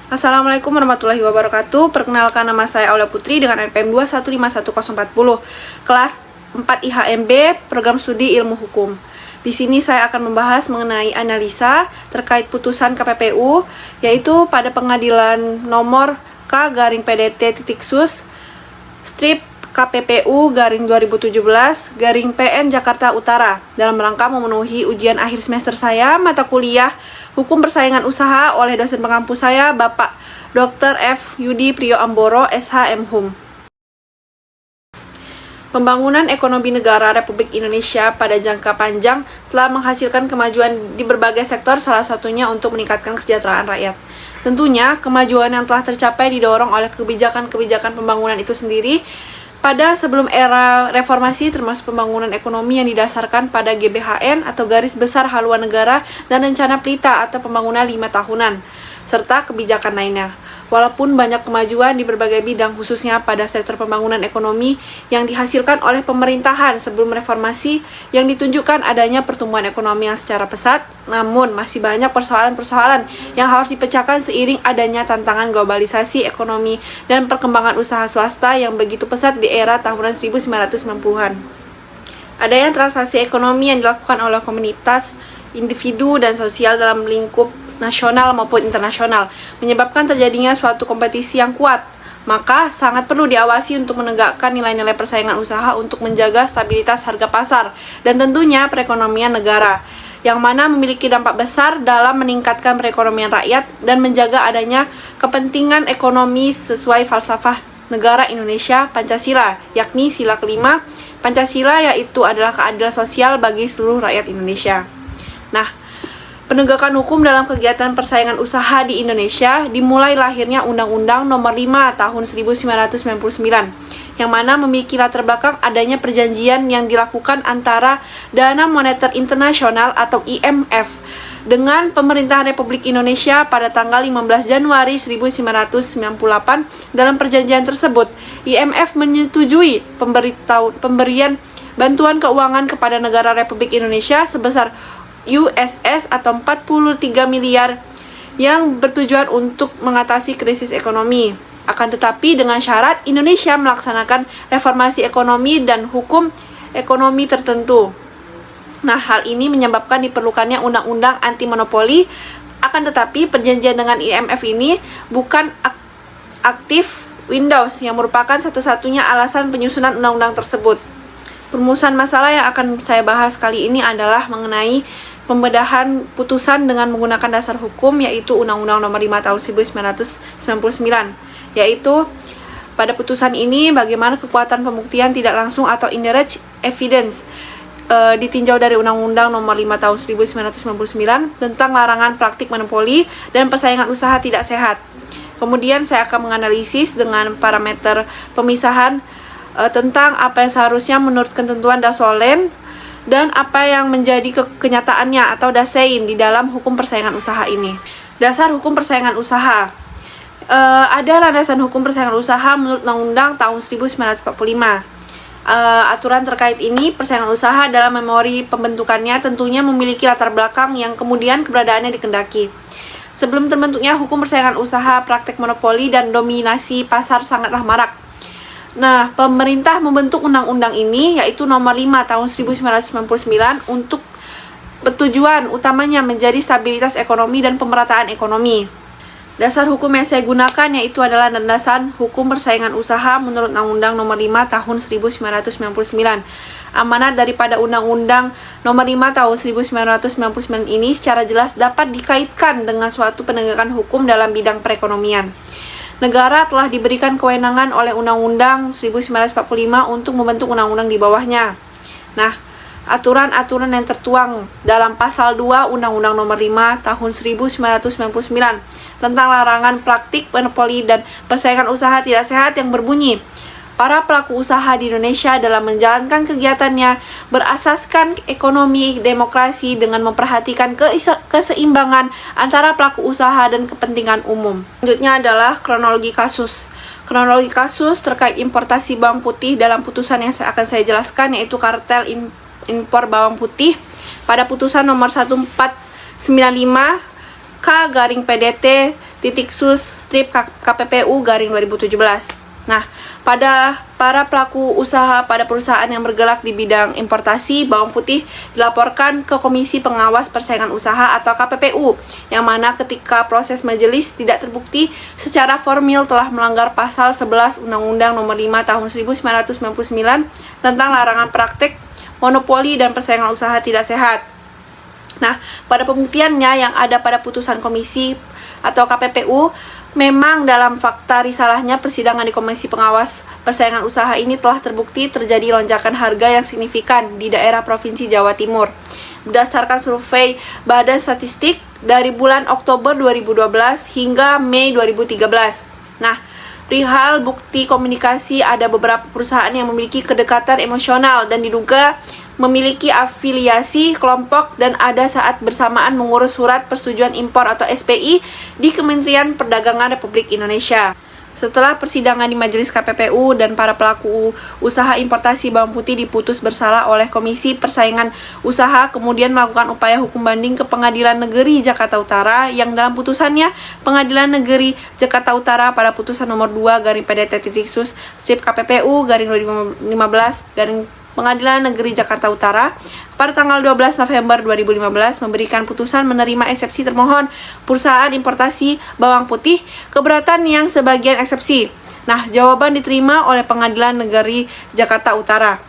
Assalamualaikum warahmatullahi wabarakatuh. Perkenalkan, nama saya Aulia Putri dengan NPM 2151040, kelas 4 IHMB, program studi ilmu hukum. Di sini saya akan membahas mengenai analisa terkait putusan KPPU, yaitu pada pengadilan nomor K/PDT.SUS strip KPPU /2017 PN Jakarta Utara dalam rangka memenuhi ujian akhir semester saya mata kuliah Hukum Persaingan Usaha oleh dosen pengampu saya, Bapak Dr. F. Yudi Priyo Amboro, SH MHum. Pembangunan ekonomi negara Republik Indonesia pada jangka panjang telah menghasilkan kemajuan di berbagai sektor, salah satunya untuk meningkatkan kesejahteraan rakyat. Tentunya, kemajuan yang telah tercapai didorong oleh kebijakan-kebijakan pembangunan itu sendiri pada sebelum era reformasi, termasuk pembangunan ekonomi yang didasarkan pada GBHN atau Garis Besar Haluan Negara dan Rencana Pelita atau Pembangunan 5 tahunan, serta kebijakan lainnya. Walaupun banyak kemajuan di berbagai bidang, khususnya pada sektor pembangunan ekonomi yang dihasilkan oleh pemerintahan sebelum reformasi yang ditunjukkan adanya pertumbuhan ekonomi yang secara pesat, namun masih banyak persoalan-persoalan yang harus dipecahkan seiring adanya tantangan globalisasi ekonomi dan perkembangan usaha swasta yang begitu pesat di era tahunan 1990-an. Adanya transaksi ekonomi yang dilakukan oleh komunitas, individu, dan sosial dalam lingkup nasional maupun internasional, menyebabkan terjadinya suatu kompetisi yang kuat. Maka sangat perlu diawasi untuk menegakkan nilai-nilai persaingan usaha untuk menjaga stabilitas harga pasar dan tentunya perekonomian negara, yang mana memiliki dampak besar dalam meningkatkan perekonomian rakyat dan menjaga adanya kepentingan ekonomi sesuai falsafah negara Indonesia Pancasila, yakni sila kelima Pancasila, yaitu adalah keadilan sosial bagi seluruh rakyat Indonesia. Nah, penegakan hukum dalam kegiatan persaingan usaha di Indonesia dimulai lahirnya Undang-Undang Nomor 5 Tahun 1999, yang mana memiliki latar belakang adanya perjanjian yang dilakukan antara Dana Moneter Internasional atau IMF dengan Pemerintahan Republik Indonesia pada tanggal 15 Januari 1998. Dalam perjanjian tersebut, IMF menyetujui pemberian bantuan keuangan kepada negara Republik Indonesia sebesar USS atau 43 miliar yang bertujuan untuk mengatasi krisis ekonomi. Akan tetapi dengan syarat Indonesia melaksanakan reformasi ekonomi dan hukum ekonomi tertentu. Nah, hal ini menyebabkan diperlukannya undang-undang anti monopoli. Akan tetapi perjanjian dengan IMF ini bukan aktif Windows yang merupakan satu-satunya alasan penyusunan undang-undang tersebut. Perumusan masalah yang akan saya bahas kali ini adalah mengenai pembedahan putusan dengan menggunakan dasar hukum, yaitu Undang-Undang Nomor 5 Tahun 1999, yaitu pada putusan ini bagaimana kekuatan pembuktian tidak langsung atau indirect evidence ditinjau dari Undang-Undang Nomor 5 Tahun 1999 tentang larangan praktik monopoli dan persaingan usaha tidak sehat. Kemudian saya akan menganalisis dengan parameter pemisahan tentang apa yang seharusnya menurut ketentuan Dasolen dan apa yang menjadi kenyataannya atau dasein di dalam hukum persaingan usaha ini. Dasar hukum persaingan usaha. Ada landasan hukum persaingan usaha menurut Undang-Undang tahun 1945. Aturan terkait ini, persaingan usaha dalam memori pembentukannya tentunya memiliki latar belakang yang kemudian keberadaannya dikendaki. Sebelum terbentuknya hukum persaingan usaha, praktek monopoli dan dominasi pasar sangatlah marak. Nah, pemerintah membentuk undang-undang ini, yaitu Nomor 5 Tahun 1999, untuk bertujuan utamanya menjadi stabilitas ekonomi dan pemerataan ekonomi. Dasar hukum yang saya gunakan yaitu adalah landasan hukum persaingan usaha menurut Undang-Undang Nomor 5 Tahun 1999. Amanat daripada Undang-Undang Nomor 5 Tahun 1999 ini secara jelas dapat dikaitkan dengan suatu penegakan hukum dalam bidang perekonomian. Negara telah diberikan kewenangan oleh Undang-Undang 1945 untuk membentuk undang-undang di bawahnya. Nah, aturan-aturan yang tertuang dalam pasal 2 Undang-Undang Nomor 5 Tahun 1999 tentang larangan praktik monopoli dan persaingan usaha tidak sehat yang berbunyi, para pelaku usaha di Indonesia dalam menjalankan kegiatannya berasaskan ekonomi demokrasi dengan memperhatikan keseimbangan antara pelaku usaha dan kepentingan umum. Selanjutnya adalah kronologi kasus. Kronologi kasus terkait importasi bawang putih dalam putusan yang akan saya jelaskan, yaitu kartel impor bawang putih pada putusan nomor 1495 K/PDT-sus/KPPU/2017. Nah, pada para pelaku usaha pada perusahaan yang bergerak di bidang importasi bawang putih dilaporkan ke Komisi Pengawas Persaingan Usaha atau KPPU, yang mana ketika proses majelis tidak terbukti secara formil telah melanggar pasal 11 Undang-Undang Nomor 5 Tahun 1999 tentang larangan praktek monopoli dan persaingan usaha tidak sehat. Nah, pada pembuktiannya yang ada pada putusan komisi atau KPPU, memang dalam fakta risalahnya persidangan di Komisi Pengawas Persaingan Usaha ini telah terbukti terjadi lonjakan harga yang signifikan di daerah Provinsi Jawa Timur. Berdasarkan survei Badan Statistik dari bulan Oktober 2012 hingga Mei 2013. Nah, perihal bukti komunikasi, ada beberapa perusahaan yang memiliki kedekatan emosional dan diduga memiliki afiliasi kelompok dan ada saat bersamaan mengurus surat persetujuan impor atau SPI di Kementerian Perdagangan Republik Indonesia. Setelah persidangan di Majelis KPPU dan para pelaku usaha importasi bawang putih diputus bersalah oleh Komisi Persaingan Usaha, kemudian melakukan upaya hukum banding ke Pengadilan Negeri Jakarta Utara, yang dalam putusannya Pengadilan Negeri Jakarta Utara pada putusan nomor 2/PDT-sus/KPPU/2015 Pengadilan Negeri Jakarta Utara pada tanggal 12 November 2015 memberikan putusan menerima eksepsi termohon perusahaan importasi bawang putih, keberatan yang sebagian eksepsi. Nah, jawaban diterima oleh Pengadilan Negeri Jakarta Utara.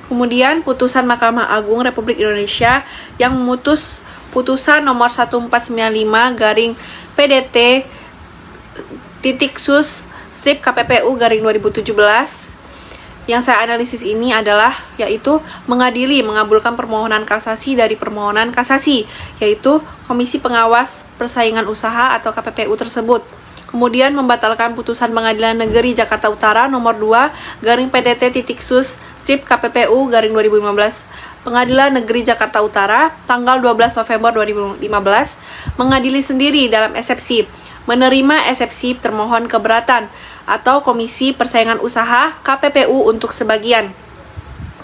Kemudian putusan Mahkamah Agung Republik Indonesia yang memutus putusan nomor 1495/PDT-sus/KPPU/2017 yang saya analisis ini adalah yaitu mengadili, mengabulkan permohonan kasasi dari permohonan kasasi, yaitu Komisi Pengawas Persaingan Usaha atau KPPU tersebut. Kemudian membatalkan putusan Pengadilan Negeri Jakarta Utara nomor 2/PDT-sus/KPPU/2015. Pengadilan Negeri Jakarta Utara tanggal 12 November 2015 mengadili sendiri dalam eksepsi, menerima eksepsi termohon keberatan atau Komisi Persaingan Usaha KPPU untuk sebagian.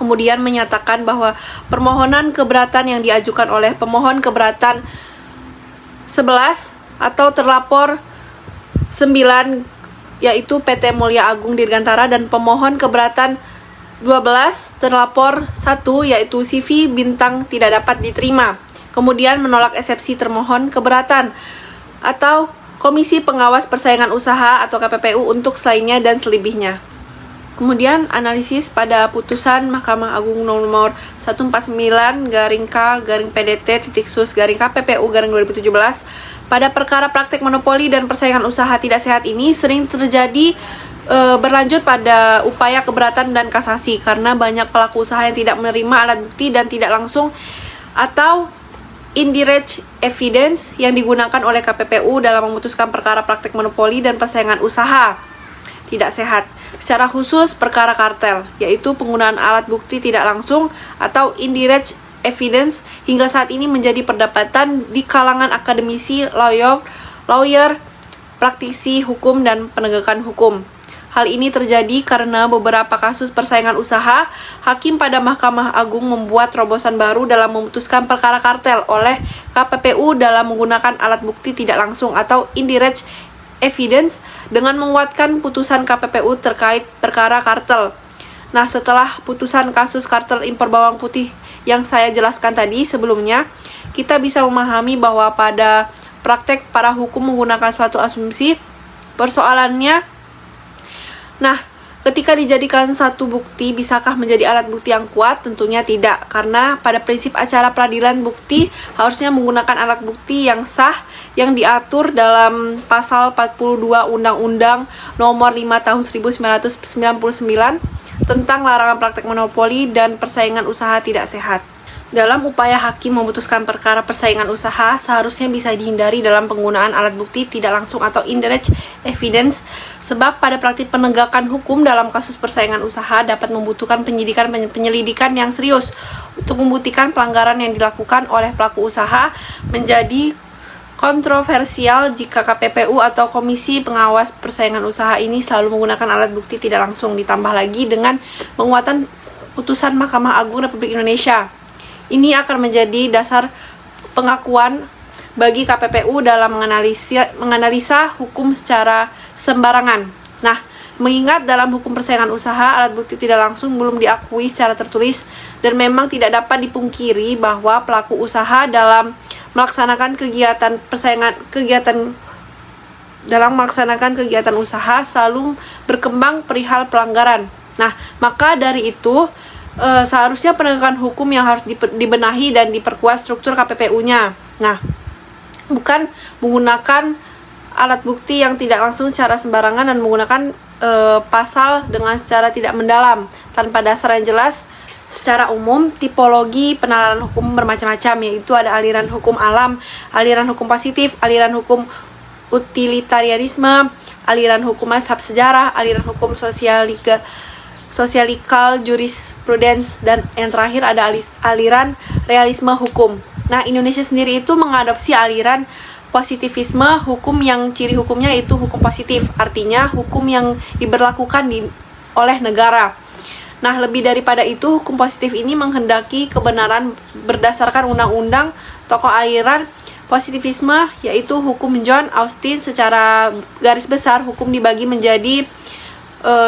Kemudian menyatakan bahwa permohonan keberatan yang diajukan oleh pemohon keberatan 11 atau terlapor 9 yaitu PT Mulya Agung Dirgantara dan pemohon keberatan 12 terlapor 1 yaitu CV Bintang tidak dapat diterima. Kemudian menolak eksepsi termohon keberatan atau Komisi Pengawas Persaingan Usaha atau KPPU untuk selainnya dan selebihnya. Kemudian analisis pada putusan Mahkamah Agung nomor 149/K/PDT-sus/KPPU/2017 pada perkara praktek monopoli dan persaingan usaha tidak sehat ini sering terjadi berlanjut pada upaya keberatan dan kasasi karena banyak pelaku usaha yang tidak menerima alat bukti dan tidak langsung atau indirect evidence yang digunakan oleh KPPU dalam memutuskan perkara praktek monopoli dan persaingan usaha tidak sehat. Secara khusus perkara kartel, yaitu penggunaan alat bukti tidak langsung atau indirect evidence hingga saat ini menjadi perdebatan di kalangan akademisi, lawyer, praktisi hukum dan penegakan hukum. Hal ini terjadi karena beberapa kasus persaingan usaha, hakim pada Mahkamah Agung membuat terobosan baru dalam memutuskan perkara kartel oleh KPPU dalam menggunakan alat bukti tidak langsung atau indirect evidence dengan menguatkan putusan KPPU terkait perkara kartel. Nah, setelah putusan kasus kartel impor bawang putih yang saya jelaskan tadi sebelumnya, kita bisa memahami bahwa pada praktek para hukum menggunakan suatu asumsi persoalannya. Nah, ketika dijadikan satu bukti, bisakah menjadi alat bukti yang kuat? Tentunya tidak, karena pada prinsip acara peradilan bukti harusnya menggunakan alat bukti yang sah yang diatur dalam pasal 42 Undang-Undang Nomor 5 Tahun 1999 tentang larangan praktek monopoli dan persaingan usaha tidak sehat. Dalam upaya hakim memutuskan perkara persaingan usaha, seharusnya bisa dihindari dalam penggunaan alat bukti tidak langsung atau indirect evidence, sebab pada praktik penegakan hukum dalam kasus persaingan usaha dapat membutuhkan penyelidikan yang serius untuk membuktikan pelanggaran yang dilakukan oleh pelaku usaha. Menjadi kontroversial jika KPPU atau Komisi Pengawas Persaingan Usaha ini selalu menggunakan alat bukti tidak langsung, ditambah lagi dengan penguatan putusan Mahkamah Agung Republik Indonesia. Ini akan menjadi dasar pengakuan bagi KPPU dalam menganalisa hukum secara sembarangan. Nah, mengingat dalam hukum persaingan usaha, alat bukti tidak langsung belum diakui secara tertulis dan memang tidak dapat dipungkiri bahwa pelaku usaha dalam melaksanakan kegiatan usaha selalu berkembang perihal pelanggaran. Nah, maka dari itu seharusnya penegakan hukum yang harus dibenahi dan diperkuat struktur KPPU-nya. Nah, bukan menggunakan alat bukti yang tidak langsung secara sembarangan dan menggunakan pasal dengan secara tidak mendalam tanpa dasar yang jelas. Secara umum, tipologi penalaran hukum bermacam-macam, yaitu ada aliran hukum alam, aliran hukum positif, aliran hukum utilitarianisme, aliran hukum mazhab sejarah, aliran hukum sosialikal jurisprudence, dan yang terakhir ada aliran realisme hukum. Nah, Indonesia sendiri itu mengadopsi aliran positivisme hukum yang ciri hukumnya itu hukum positif, artinya hukum yang diberlakukan oleh negara. Nah, lebih daripada itu, hukum positif ini menghendaki kebenaran berdasarkan undang-undang. Tokoh aliran positivisme yaitu hukum John Austin. Secara garis besar, hukum dibagi menjadi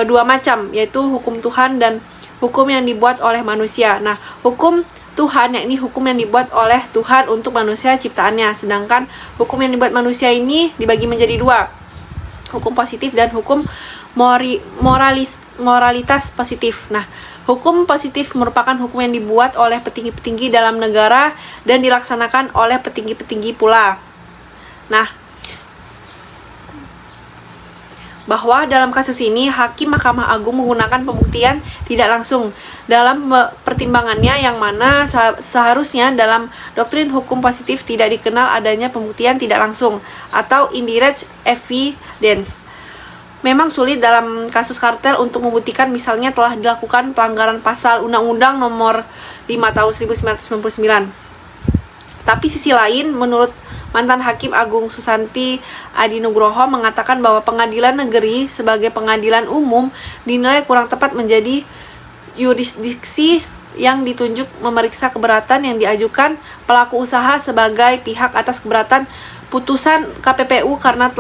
dua macam, yaitu hukum Tuhan dan hukum yang dibuat oleh manusia. Nah, hukum Tuhan yakni hukum yang dibuat oleh Tuhan untuk manusia ciptaannya, sedangkan hukum yang dibuat manusia ini dibagi menjadi dua, hukum positif dan hukum moralitas positif. Nah, hukum positif merupakan hukum yang dibuat oleh petinggi-petinggi dalam negara dan dilaksanakan oleh petinggi-petinggi pula. Nah, bahwa dalam kasus ini hakim Mahkamah Agung menggunakan pembuktian tidak langsung dalam pertimbangannya, yang mana seharusnya dalam doktrin hukum positif tidak dikenal adanya pembuktian tidak langsung atau indirect evidence. Memang sulit dalam kasus kartel untuk membuktikan misalnya telah dilakukan pelanggaran pasal Undang-Undang Nomor 5 Tahun 1999. Tapi sisi lain, menurut mantan Hakim Agung Susanti Adinugroho mengatakan bahwa pengadilan negeri sebagai pengadilan umum dinilai kurang tepat menjadi yurisdiksi yang ditunjuk memeriksa keberatan yang diajukan pelaku usaha sebagai pihak atas keberatan putusan KPPU karena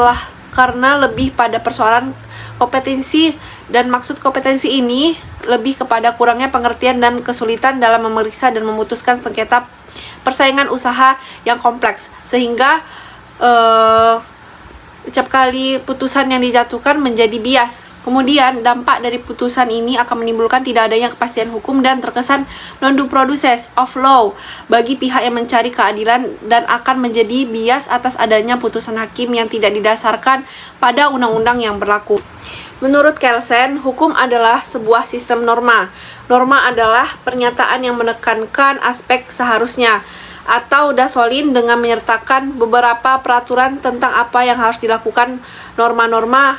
lebih pada persoalan kompetensi, dan maksud kompetensi ini lebih kepada kurangnya pengertian dan kesulitan dalam memeriksa dan memutuskan sengketa persaingan usaha yang kompleks, sehingga setiap kali putusan yang dijatuhkan menjadi bias. Kemudian dampak dari putusan ini akan menimbulkan tidak adanya kepastian hukum dan terkesan non due process of law bagi pihak yang mencari keadilan, dan akan menjadi bias atas adanya putusan hakim yang tidak didasarkan pada undang-undang yang berlaku. Menurut Kelsen, hukum adalah sebuah sistem norma. Norma adalah pernyataan yang menekankan aspek seharusnya atau dasolin dengan menyertakan beberapa peraturan tentang apa yang harus dilakukan. Norma-norma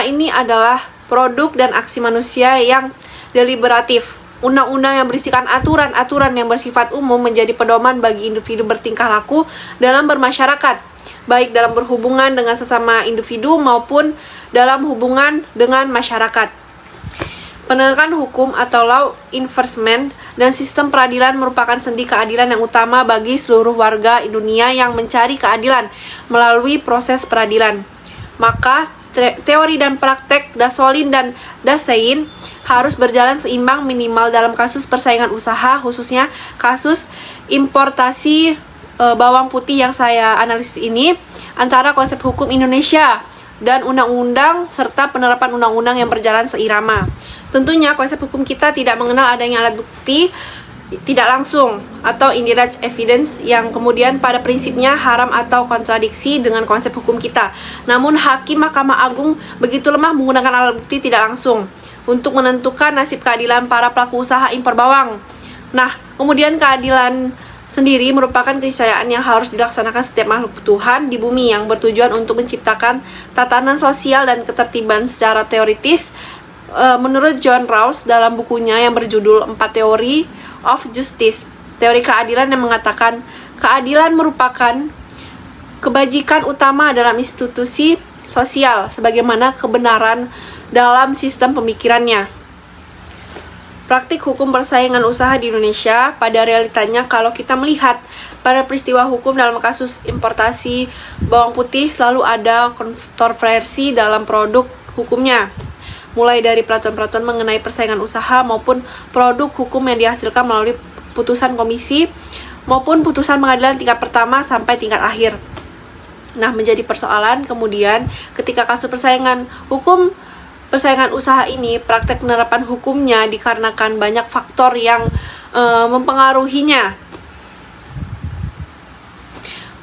ini adalah produk dan aksi manusia yang deliberatif. Undang-undang yang berisikan aturan-aturan yang bersifat umum menjadi pedoman bagi individu bertingkah laku dalam bermasyarakat, baik dalam berhubungan dengan sesama individu maupun dalam hubungan dengan masyarakat. Penegakan hukum atau law enforcement dan sistem peradilan merupakan sendi keadilan yang utama bagi seluruh warga dunia yang mencari keadilan melalui proses peradilan. Maka teori dan praktek Dasolin dan Dasein harus berjalan seimbang minimal dalam kasus persaingan usaha, khususnya kasus importasi bawang putih yang saya analisis ini, antara konsep hukum Indonesia dan undang-undang serta penerapan undang-undang yang berjalan seirama. Tentunya konsep hukum kita tidak mengenal adanya alat bukti tidak langsung atau indirect evidence yang kemudian pada prinsipnya haram atau kontradiksi dengan konsep hukum kita. Namun Hakim Mahkamah Agung begitu lemah menggunakan alat bukti tidak langsung untuk menentukan nasib keadilan para pelaku usaha impor bawang. Nah, kemudian keadilan sendiri merupakan keniscayaan yang harus dilaksanakan setiap makhluk Tuhan di bumi yang bertujuan untuk menciptakan tatanan sosial dan ketertiban secara teoritis. Menurut John Rawls dalam bukunya yang berjudul 4 Theory of Justice, teori keadilan, yang mengatakan keadilan merupakan kebajikan utama dalam institusi sosial sebagaimana kebenaran dalam sistem pemikirannya. praktik hukum persaingan usaha di Indonesia. Pada realitanya, kalau kita melihat pada peristiwa hukum dalam kasus importasi bawang putih, selalu ada kontroversi dalam produk hukumnya, mulai dari peraturan-peraturan mengenai persaingan usaha maupun produk hukum yang dihasilkan melalui putusan komisi maupun putusan pengadilan tingkat pertama sampai tingkat akhir. Nah, menjadi persoalan kemudian ketika kasus persaingan usaha ini, praktek penerapan hukumnya dikarenakan banyak faktor yang mempengaruhinya,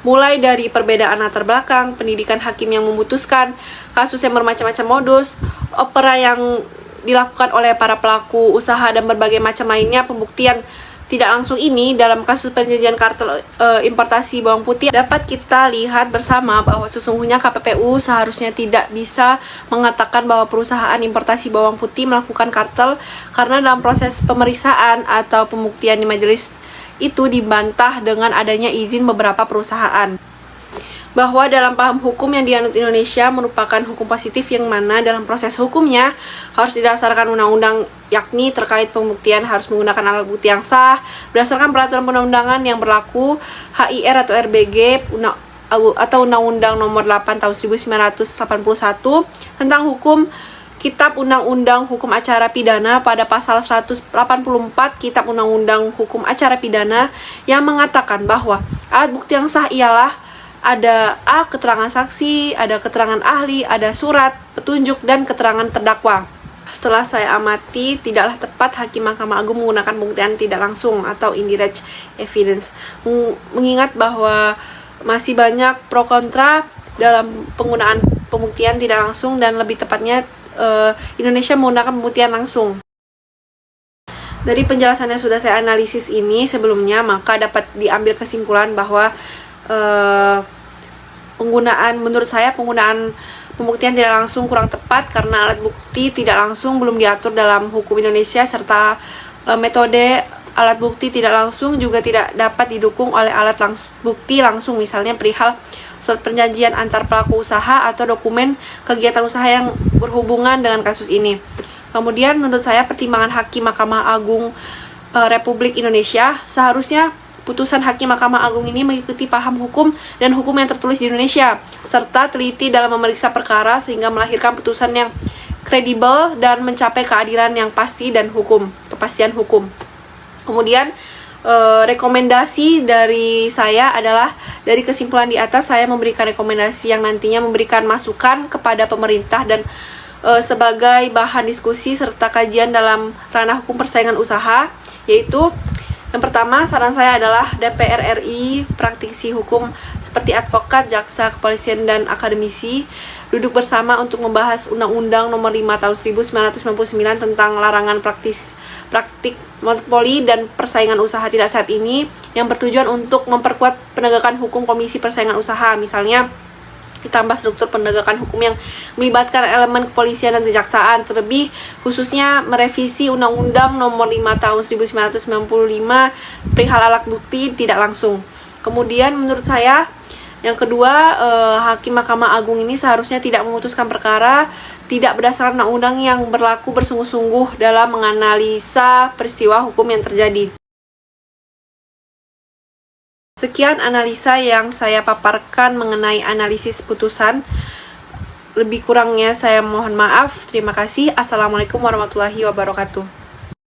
mulai dari perbedaan latar belakang, pendidikan hakim yang memutuskan, kasus yang bermacam-macam modus, opera yang dilakukan oleh para pelaku usaha, dan berbagai macam lainnya. Pembuktian tidak langsung ini dalam kasus perjanjian kartel importasi bawang putih dapat kita lihat bersama bahwa sesungguhnya KPPU seharusnya tidak bisa mengatakan bahwa perusahaan importasi bawang putih melakukan kartel, karena dalam proses pemeriksaan atau pembuktian di majelis itu dibantah dengan adanya izin beberapa perusahaan, bahwa dalam paham hukum yang dianut Indonesia merupakan hukum positif yang mana dalam proses hukumnya harus didasarkan undang-undang, yakni terkait pembuktian harus menggunakan alat bukti yang sah berdasarkan peraturan perundang-undangan yang berlaku, HIR atau RBG atau Undang-Undang Nomor 8 Tahun 1981 tentang hukum, Kitab Undang-Undang Hukum Acara Pidana pada pasal 184 Kitab Undang-Undang Hukum Acara Pidana yang mengatakan bahwa alat bukti yang sah ialah ada A. keterangan saksi, ada keterangan ahli, ada surat petunjuk, dan keterangan terdakwa. Setelah saya amati, tidaklah tepat Hakim Mahkamah Agung menggunakan pembuktian tidak langsung atau indirect evidence, mengingat bahwa masih banyak pro kontra dalam penggunaan pembuktian tidak langsung, dan lebih tepatnya Indonesia menggunakan pembuktian langsung. Dari penjelasan yang sudah saya analisis ini sebelumnya, maka dapat diambil kesimpulan bahwa menurut saya penggunaan pembuktian tidak langsung kurang tepat karena alat bukti tidak langsung belum diatur dalam hukum Indonesia, serta metode alat bukti tidak langsung juga tidak dapat didukung oleh alat bukti langsung, misalnya perihal surat perjanjian antar pelaku usaha atau dokumen kegiatan usaha yang berhubungan dengan kasus ini. Kemudian menurut saya pertimbangan Hakim Mahkamah Agung Republik Indonesia, seharusnya putusan Hakim Mahkamah Agung ini mengikuti paham hukum dan hukum yang tertulis di Indonesia, serta teliti dalam memeriksa perkara sehingga melahirkan putusan yang kredibel dan mencapai keadilan yang pasti dan kepastian hukum. Kemudian rekomendasi dari saya adalah, dari kesimpulan di atas saya memberikan rekomendasi yang nantinya memberikan masukan kepada pemerintah dan sebagai bahan diskusi serta kajian dalam ranah hukum persaingan usaha, yaitu yang pertama, saran saya adalah DPR RI, praktisi hukum seperti advokat, jaksa, kepolisian, dan akademisi duduk bersama untuk membahas Undang-Undang Nomor 5 Tahun 1999 tentang larangan praktik monopoli dan persaingan usaha tidak sehat ini, yang bertujuan untuk memperkuat penegakan hukum Komisi Persaingan Usaha, misalnya ditambah struktur penegakan hukum yang melibatkan elemen kepolisian dan kejaksaan, terlebih khususnya merevisi Undang-Undang Nomor 5 Tahun 1995 perihal alat bukti tidak langsung. Kemudian menurut saya yang kedua, Hakim Mahkamah Agung ini seharusnya tidak memutuskan perkara tidak berdasarkan undang-undang yang berlaku bersungguh-sungguh dalam menganalisa peristiwa hukum yang terjadi. Sekian analisa yang saya paparkan mengenai analisis putusan. Lebih kurangnya saya mohon maaf. Terima kasih. Assalamualaikum warahmatullahi wabarakatuh.